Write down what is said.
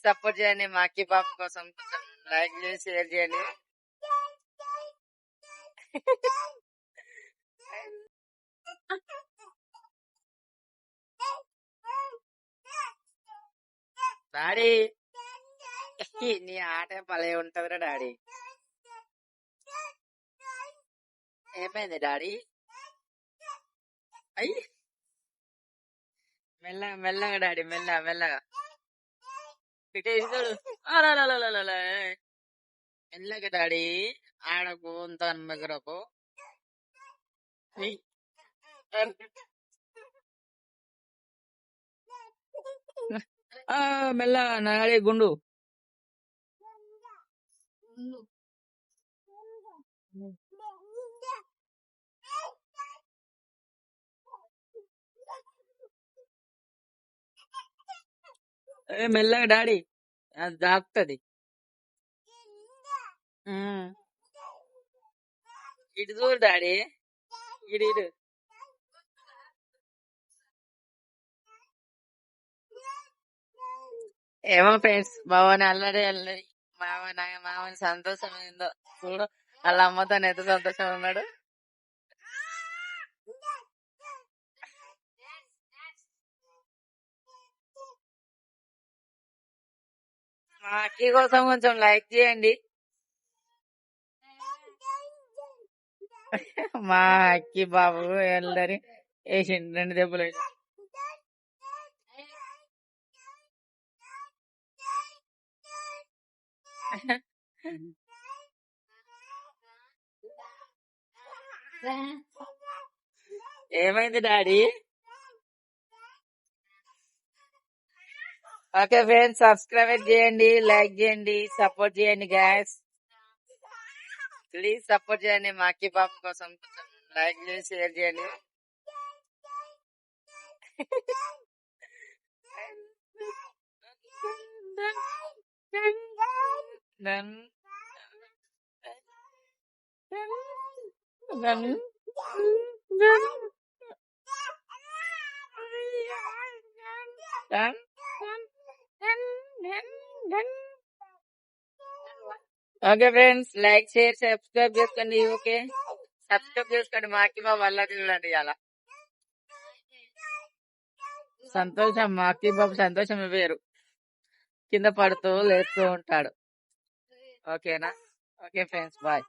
Support చేయండి మా అక్కి పాప కోసం. లైక్ చేసి షేర్ చేయండి. డాడీ నీ ఆట భలే ఉంటదిరా డాడీ. ఏమైంది డాడీ? అయ్యి మెల్లగా మెల్లగా డాడీ, మెల్లగా మెల్లగా పిటేస్తాడు. మెల్లగా డాడీ, ఆడకు అంత మెగరకు. మెల్లగా డాడీ గుండు. మెల్లగా డాడీ, అది దాకుతుంది. ఇటు చూడు డాడీ, ఇటు ఇటు. ఏమో ఫ్రెండ్స్, మావని అల్లరి అల్లరి. మావని సంతోషం ఏందో చూడు. వాళ్ళ అమ్మతో ఎంత సంతోషం ఉన్నాడు. మా అక్కి కోసం కొంచెం లైక్ చేయండి. మా అక్కి బాబు ఎల్లరి వేసిండు 2 దెబ్బలు వేసి. ఏమైంది డాడీ? ఓకే ఫ్రెండ్స్, సబ్స్క్రైబ్ చేయండి, లైక్ చేయండి, సపోర్ట్ చేయండి గ్యాస్. ప్లీజ్ సపోర్ట్ చేయండి మా అక్కి పాప కోసం. లైక్ చేసి షేర్ చేయండి. Okay friends, like share subscribe చేసుకోండి. ఓకే, సబ్స్క్రైబ్ చేసుకోండి. మా అక్కి బాబు అలా చూడండి. అలా సంతోషం, మా అక్కి బాబు సంతోషం వేరు. కింద పడుతూ లేస్తూ ఉంటాడు. ఓకేనా? Okay friends, bye.